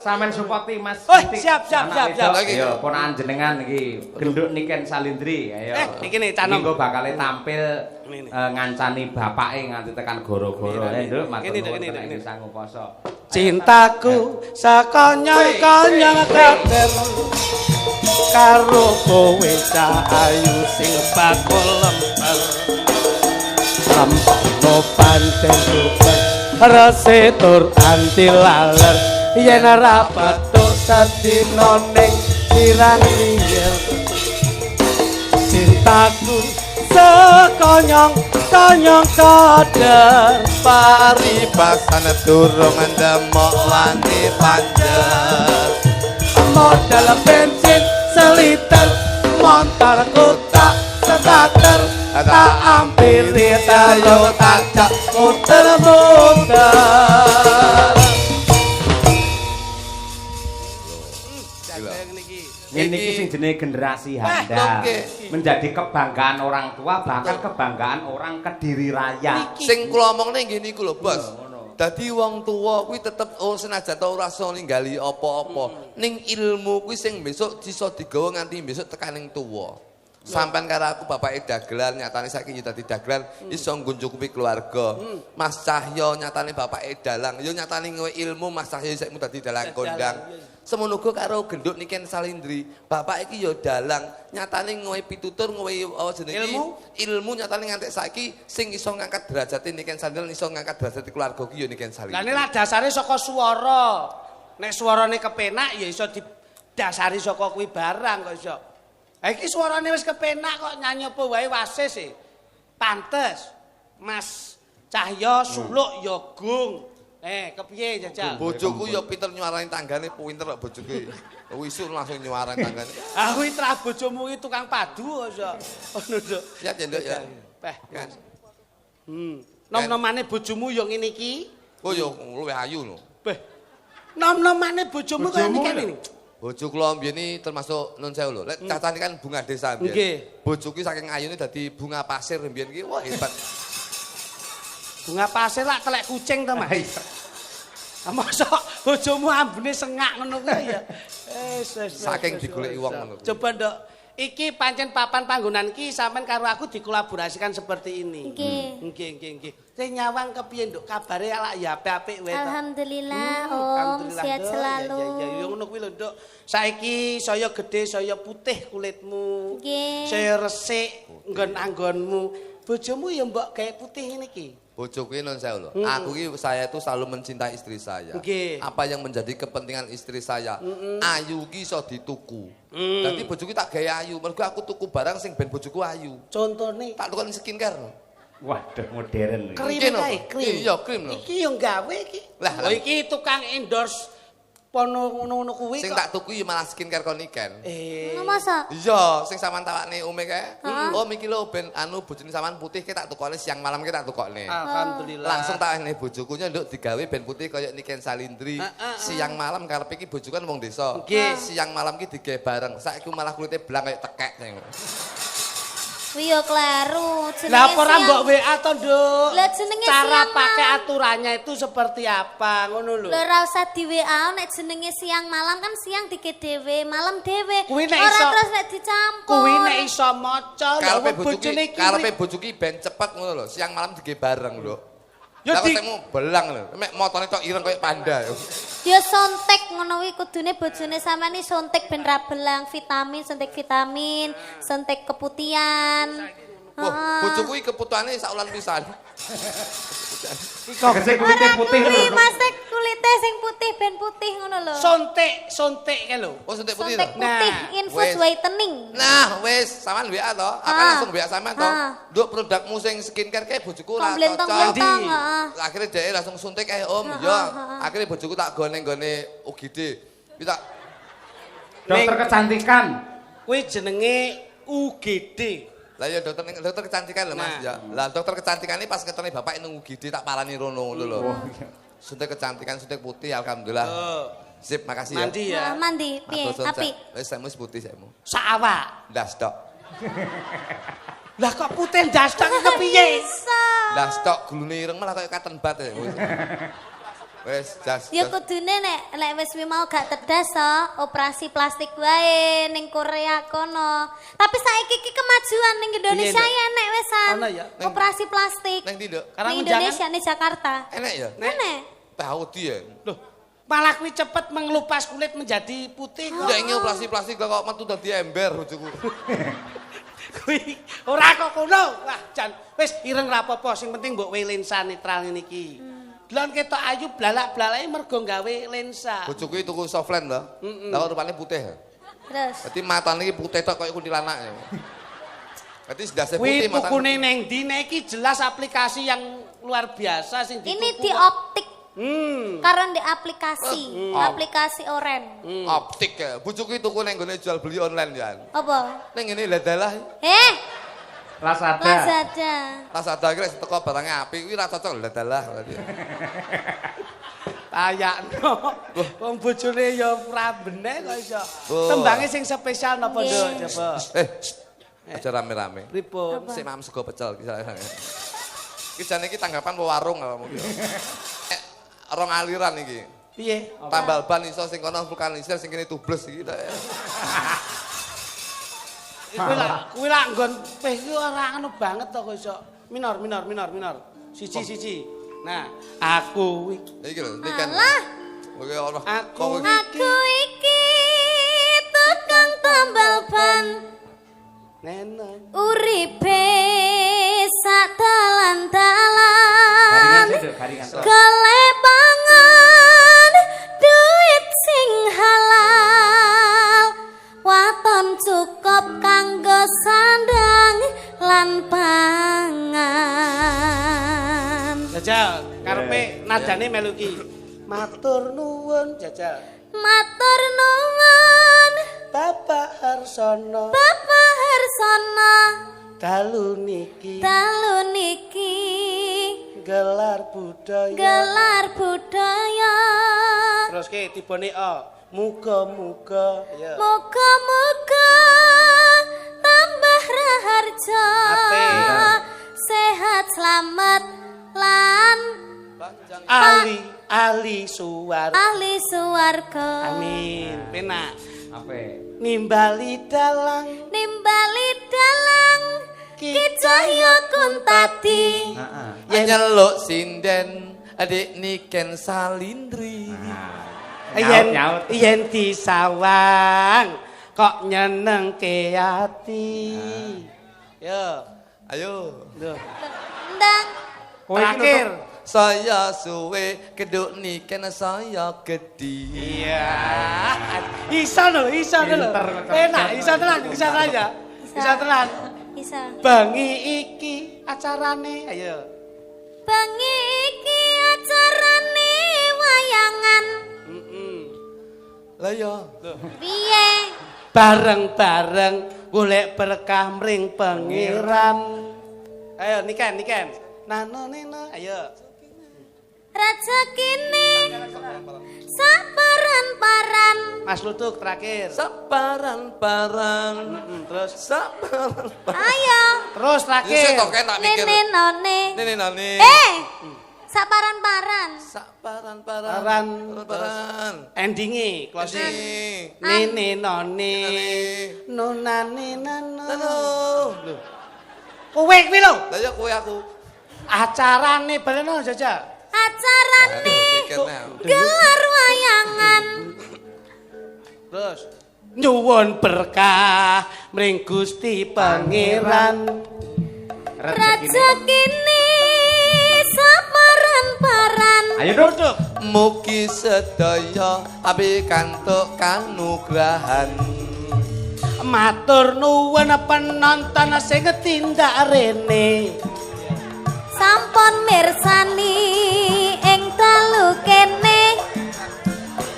Sampeyan supporti Mas. Oh, siap. Ayo ponakan jenengan iki genduk Niken Salindri. Ayo. Iki nih canom. Minggu bakal tampil ngancani bapake nganti tekan goro-goro. Nduk matur nuwun sang poso. Cintaku sakonyong-konyong kader karo kowe ayu sing bakul lemper. Lempno pancen super rese tur anti laler. Yen ora patuk sadina ning pirang liyer cintaku sekonyong-konyong kader paribasan durung ndemok wani panjer modal bensin seliter montorku tak setater tak ampiri tayo tak muter-muter. Ini sing jenenge generasi handal. Menjadi kebanggaan orang tua, bahkan kebanggaan orang Kediri Raya. sing kula omongne nggih niku lho Bos. Dadi wong tuwa kuwi tetep senajan ta ora iso ninggali apa-apa. Ning ilmu kuwi sing besok iso digawa nganti besok tekaning tuwa. Sampeyan karo aku bapake dagelan, nyatane saiki yo dadi dagelan iso nguncukupi keluarga. Mas Cahyo nyatane bapake dalang, yo nyatane ngewe ilmu Mas Cahyo saiki dadi dalang kondang. Semono uga karo genduk Niken Salindri, bapak iki yo dalang, nyatane ngewe pitutur ngewe jenenge ilmu nyatane nganti saiki sing iso ngangkat derajate Niken Salindri, iso ngangkat derajate keluarga ki yo Niken Salindri. Lah nek dasare saka swara. Nek swarane kepenak ya iso didasari saka kuwi barang kok iso. Ha iki suarane wis kepenak kok nyanyi apa wae wasis e. Pantes. Mas Cahyo suluk ya gung. Kepiye jajal? Bojoku ya pinter nyuarani tanggane, pinter kok bojoku. Wisuk langsung nyuarani tanggane. Ah kuwi trah bojomu iki tukang padu kok. Ngono, Nduk. Siap ya, Nduk ya. Peh. Nom-nomane bojomu ya ngene iki. Oh ya luwih ayu lho. Peh. Nom-nomane bojomu kaya ngene iki. Bojo kula mbiyen iki termasuk nun sewu lho. Lek cacane kan bunga desa mbiyen. Nggih. Bojoku saking ayune dadi bunga pasir mbiyen iki. Wah hebat. Bunga pasir lak telek kucing to, Mas. Mosok bojomu ambune sengak ngono kuwi ya. Saking digoleki wong ngono. Coba Nduk, iki pancen papan panggonan iki sampean karo aku dikolaborasikan seperti ini. Nggih. Sing nyawang kepiye Nduk? Kabare lak ya apik-apik wae. Alhamdulillah, Om. Sehat selalu. Ya ngono kuwi lho, Nduk. Saiki saya gedhe, saya putih kulitmu. Nggih. Saya resik nggon-anggonmu. Bojomu ya mbok gawe putih ngene iki. Bojoku ini non saya loh. Aku ini saya itu selalu mencintai istri saya. Apa yang menjadi kepentingan istri saya? Ayu ki iso dituku. Dadi bojoku tak gawe ayu. Mergo aku tuku barang sing ben bojoku ayu. Contone tak tukoni skincare. Waduh modern. Krim kae, krim. Iya, krim lho. Iki yo gawe iki. Lah iki tukang endorse pono ngono-ngono kuwi sing tak tuku ya malah skincare kon Niken. Masa? Iya, sing sampean tawakne Ome kae. Oh iki lho ben anu bojone sampean putih ki tak tukone siang malam ki tak tukone. Alhamdulillah. Langsung tak ene bojoku nduk digawe ben putih kaya Niken Salindri. Siang malam karepe iki bojoku kan wong desa. Siang malam ki digawe bareng. Saiki malah kulite blang kaya tekek. Kuwi yo kleru. Lah apa ora mbok WA to, Nduk? Lah jenenge cara pakai aturannya itu seperti apa ngono lho. Lah ora usah di WA nek jenenge siang malam kan siang dike dhewe, malam dhewe. Ora terus nek dicampur. Kuwi nek iso maca karepe bojoku ben cepet ngono lho. Siang malam digawe bareng lho. Ya ketemu belang lho. Mek motone tok ireng kaya panda. Ya sontek ngono kuwi kudune bojone sampean iki sontek ben ra belang vitamin, suntik vitamin, suntik keputihan. Wah, bojoku iki keputane sak wulan pisan. Kok sing kulite putih lho. Mas kulite sing putih ben putih ngono lho. Sontek ke lho. Oh, sontek putih to. Putih infus whitening. Nah, wis sampean WA to. Apa langsung WA sampean to. Nduk produkmu sing skincare kae bojoku ora cocok. Akhire dhek langsung suntik kae Om. Ya, akhire bojoku tak gone-gone UGD. Kuwi tak dokter kecantikan. Kuwi jenenge UGD. Lah ya dokter kecantikan lho Mas ya. Lah dokter kecantikan ini pas ketemu bapak nunggu gede tak parani rono lho lho. Suntik kecantikan, suntik putih alhamdulillah. Sip, makasih ya. Mandi ya. Mandi, piye? Apik. Wis semu putih semu. Sak awak. Ndas tok. Lah kok putih ndas tok kepiye? Ndas tok gulune ireng malah kaya katen bat ya. Wes jas. Ya kudune nek wis mau gak tedas to, operasi plastik wae ning Korea kono. Tapi saiki iki kemajuan ning Indonesia ya nek wesan. Operasi plastik. Neng tidak. Ning Indonesia ning Jakarta. Enek ya? Enek. Tahu dia. Loh, malah kuwi cepet mengelupas kulit menjadi putih kok. Ndak ingin operasi plastik kok metu dadi ember bojoku. Kuwi ora kok kono. Wah, jan wis ireng ra apa-apa, sing penting mbok we lensa netral ngene iki. Delon ketok ayu blalak-blalake mergo gawe lensa. Bojoku iki tuku softland to. Lah rupane putih. Terus. Dadi matane iki putih tok koyo kuntilanak. Dadi sedase Kuwi putih matane. tukune ning ndi nek iki jelas aplikasi yang luar biasa sing dituku. Ini di optik. Karena di aplikasi oren. Optik ya. Bojoku iki tuku ning gone jual beli online ya. Apa? Ning ngene ladalah. Lazada. Lazada iki rek teko barange apik kuwi ra cocok ladalah berarti. Tayakno. Wong bojone ya ora bener kok iso. Tembange sing spesial napa, Nduk? Coba. Aja rame-rame. Pripun? Sik mam sego pecel iki. Iki jane iki tanggapan warung kalau mungkin. Rong aliran iki. Piye? Tambal ban iso sing kono vulkanisir sing kene tubles iki. Kuwi lak nggon peh iki ora anu banget to kok iso. Minor. Siji. Nah, aku iki lho, iki kan. Oke, ono. Aku iki tukang tambal ban. Neno. Uripe sak dalan-dalan. Kelepangan duit sing halal. Waton cukup kanggo sandang lan pangan. Jajal, karepe nadane melu iki. Matur nuwun, Jajal. Matur nuwun. Bapak Harsono. Dalu niki. Gelar budaya. Terus ke tibane muga-muga ya. Muga-muga tambah raharja. Sehat selamat lan ahli suwarga. Amin. Penak. Nimbali dalang Ki Cahya Kuntadi. Nyeluk sinden adik niken salindri. Yen disawang kok nyenengke ati. Yo, ayo. Ndang. Terakhir. Saya suwe keduk niken saya gede. Iya. Iso lho. Enak, iso tenan ya. Iso tenan. Iso. Bengi iki acarane, ayo. Bengi iki acarane wayangan. Lah ya. Piye? Bareng-bareng golek berkah mring pangeran. Ayo niken. Nano, ayo. Rezekine saparan-paran. Mas Lutuk terakhir. Saparan-paran. Terus saparan-paran. Ayo. Terus terakhir. Nene none. Saparan-paran. Saparan-paran. Endinge closing. Nene none. Nunane nano. Lho. Kowe kuwi lho. Lah ya kowe aku. Acarane bareno Jaja. Acarane gelar wayangan. Terus nyuwun berkah mring Gusti Pangeran. Rezekine saparan-paran. Ayo duduk. Mugi sedaya api kantuk kanugrahan. Matur nuwun penonton sing tindak rene. Sampun mirsani ing dalu kene.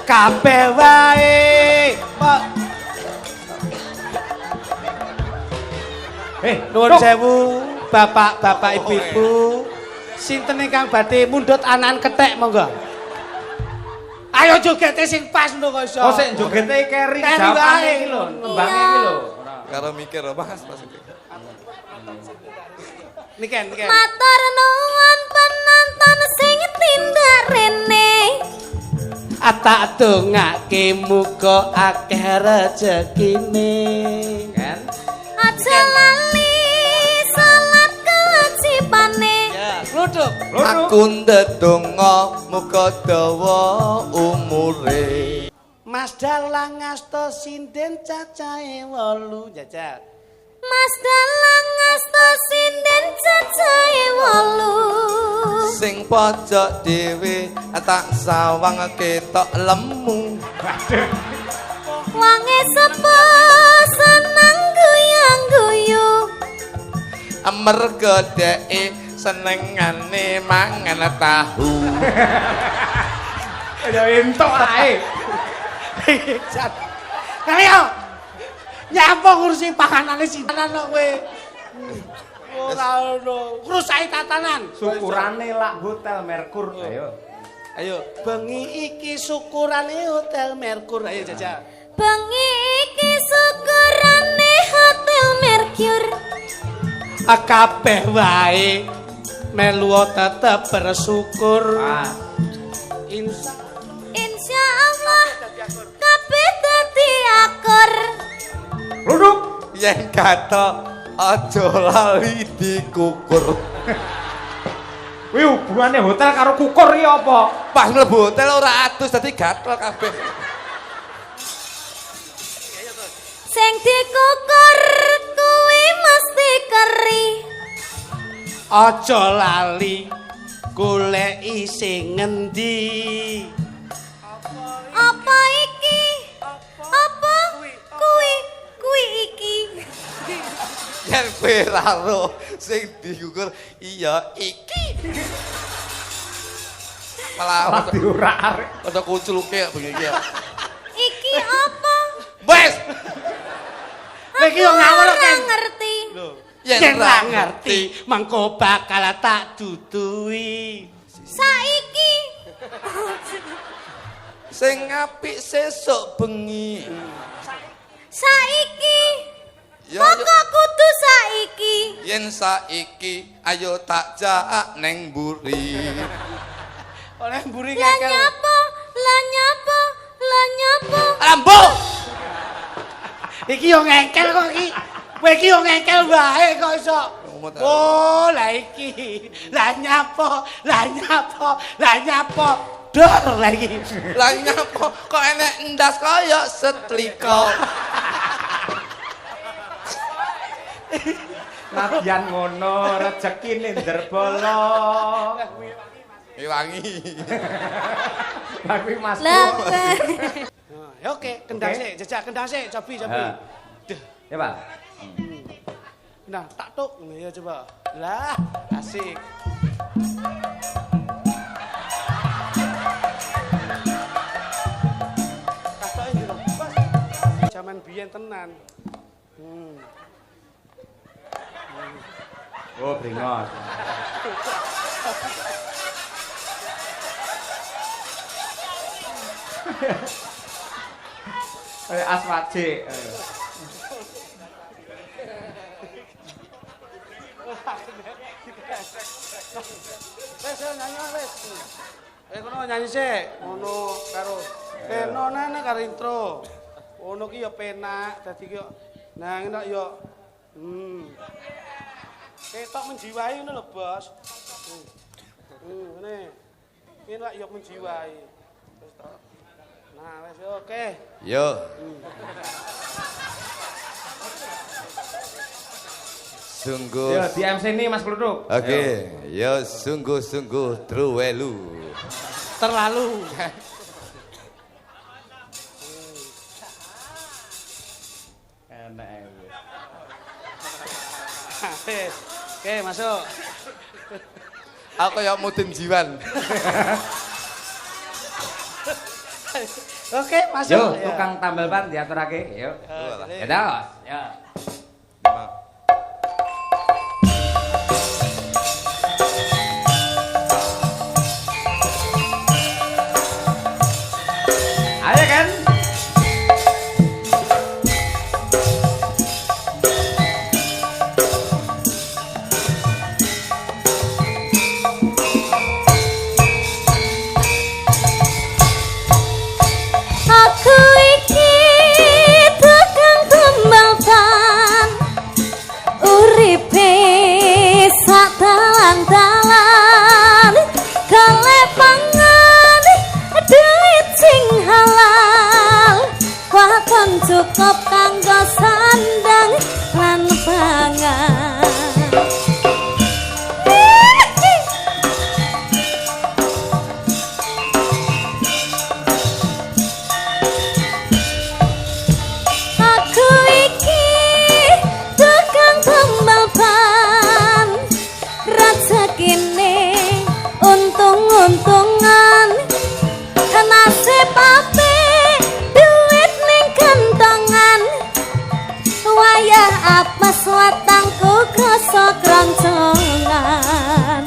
Kabeh wae. Nuwun sewu, bapak-bapak ibu-ibu. Sinten ingkang badhe mundhut anakan kethek monggo. Ayo jogete sing pas lho kok iso. Oh sik jogete keri japane iki lho, nembange iki lho. Karo mikir Mas. Niken. Matur nuwun penonton sing tindak rene. Tak dongake muga akeh rezekine. Kan? Aja lali salat kewajibane. Ya, kluduk. Aku ndedonga muga dawa umure. Mas Dalang ngasta sinden cacahe 8 jajal. Mas Dalang ngasta sinden cacahe 8. Sing pojok dhewe tak sawang ketok lemu. Wange sepuh seneng guyang-guyu. Amarga dheke senengane mangan tahu. Ya entuk ae. Ayo. Nyapa ngurusi panganane sintenan kok kowe. Ora ono. Ngrusak tatanan. Syukurane lak Hotel Merkur. Ayo. Ayo, bengi iki syukurane Hotel Merkur. Ayo jajal. Bengi iki syukurane Hotel Merkur. Kabeh wae melu tetep bersyukur. Insya Allah kabeh dadi akur. Ruduk. Yen kata aja lali dikukur. Kuwi hubungane hotel karo kukur iki apa? Pas mlebu hotel ora adus dadi gatel kabeh. Sing dikukur kuwi mesti keri. Aja lali goleki sing ngendi. Apa iki? Apa kuwi? Kuwi iki. Yen kowe ra ro sing dikukur iya iki. Malah Diurak arek. ada kunculuke begini ya. Iki apa? Wes, Iki yo ngawur Ora kan. ngerti. Yen ra ngerti mengko bakal tak duduhi. Saiki. sing apik sesuk bengi. Saiki. Ya, Moko kudu saiki. yen saiki ayo tak jak neng mburi. Oleh mburi Lah ngekel. nyapa? Lah nyapa? Lah nyapa? Ambo, Iki yo ngengkel kok iki. Kowe iki yo ngengkel wae kok iso. Oh, lah iki. Lah nyapa? Lah nyapa? Lah nyapa? Dor lah iki. lah nyapa kok enek ndas kaya setrika. Nadyan ngono, rezekine nderbolo. Wangi. Tapi Mas. Lah. Ya oke, kendang sik, jejak kendang sik, cobi. Ya, Pak. Nah, tak tuk. Ya coba. Lah, asik. Katoke njero. Bos. Zaman biyen tenan. Oh, bringos. Aswaje. Wes nyanyi wes. Kono nyanyi sik, ngono karo penone karo intro. Ngono ki ya penak, dadi ki yo nah ngene yo ketok menjiwai ngono lho, Bos. Ngene. Iki lak yo menjiwai. Wis to. Nah, wes oke. Yo. Sungguh. Ya, di MC ini Mas Kluduk. Oke, yo sungguh-sungguh truwelu. Terlalu. Enak. Wes. Oke, masuk. Aku kayak Mudin Jiwan. Oke, masuk. Yo, Ya. tukang tambal ban diaturake. Yo. Ya, dos. Ya. Ayo kan? cukup kanggo sandang lan pangan. Aku iki tukang tambal ban, rezekine untung-untungan, nasib ape duit ning kantongan, wayah apes watangku krasa kroncongan.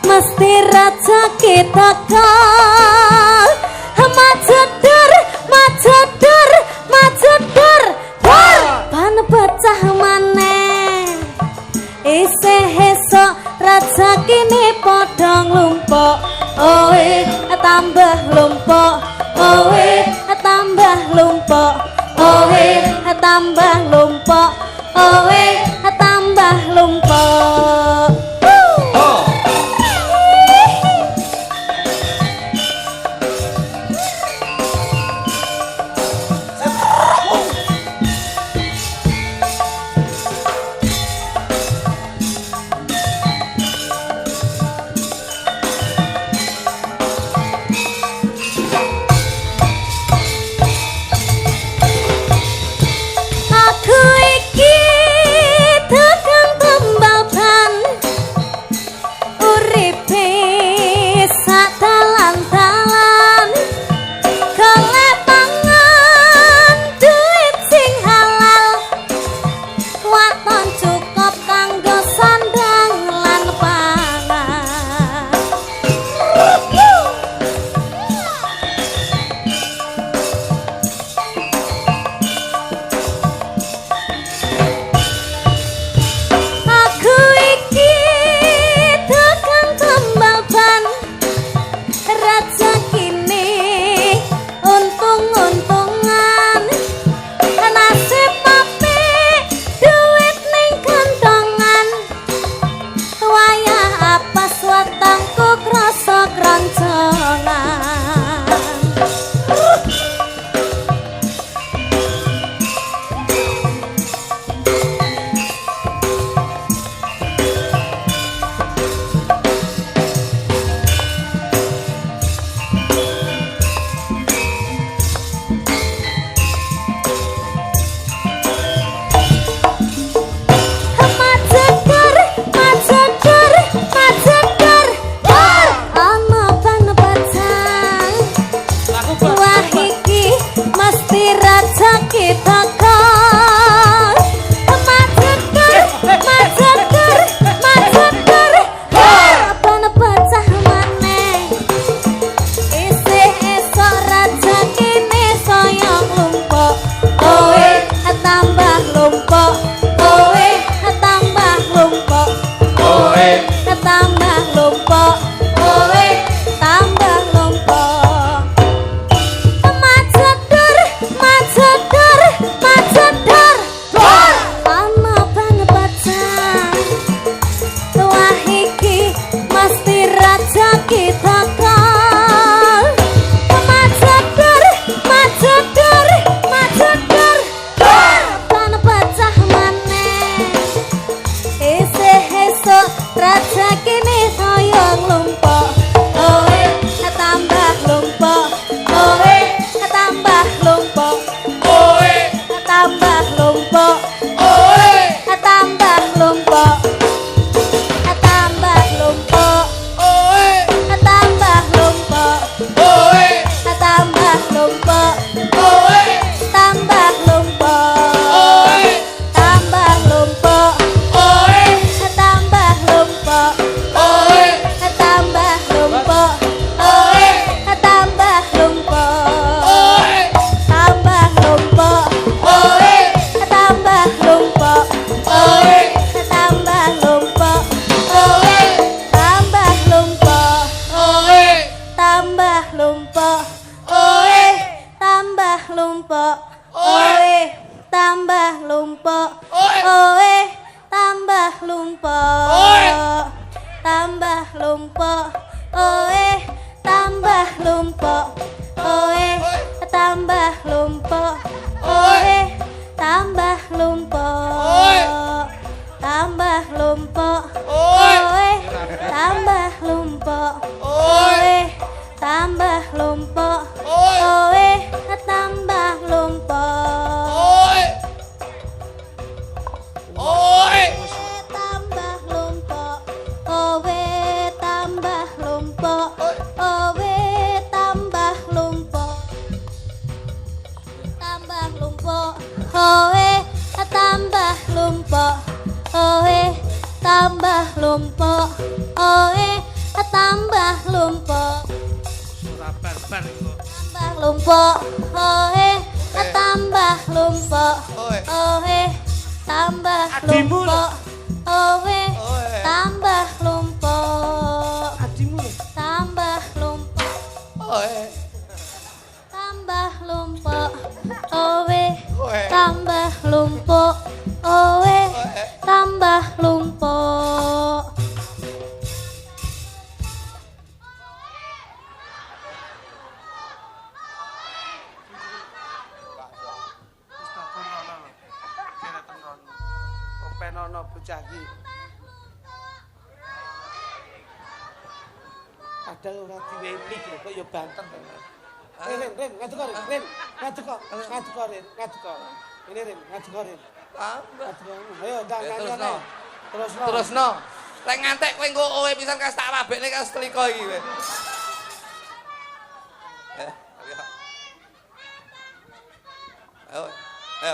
Mesti rezeki teko majedur majedur majedur ban pecah maneh isih esuk rezekine padha nglumpuk oe tambah lumpuk oe tambah lumpuk oe tambah lumpuk oe tambah lumpuk. lumpuk. Oe tambah lumpuk. Oe tambah lumpuk. Tambah lumpuk. Oe tambah lumpuk. Oe tambah lumpuk. Oe tambah lumpuk. Tambah lumpuk. Oe tambah lumpuk. Oe tambah lumpuk. Oe tambah lumpuk. Oe tambah lumpuk. Oe tambah lumpuk. Oe tambah lumpuk. Tambah lumpuk. Oe tambah lumpuk. Oe tambah lumpuk. Oe tambah lumpuk. Tambah lumpuk. Oe tambah lumpuk. Oe tambah lumpuk. Oe tambah lumpuk. Tambah lumpuk. Tambah lumpuk. Oe tambah lumpuk. Oe tambah lumpuk. Penono bocah iki. Padahal ora diwewi kok ya banter. Ren, ngaduk kok, Ren. Ngaduk kok, Ren. Ini Ren, ngaduk kok, Ren. Ayo, ndang. Terusno. Lek ngantek kowe engko owe pisan kas tak wabekne kas teliko iki kowe. Ayo.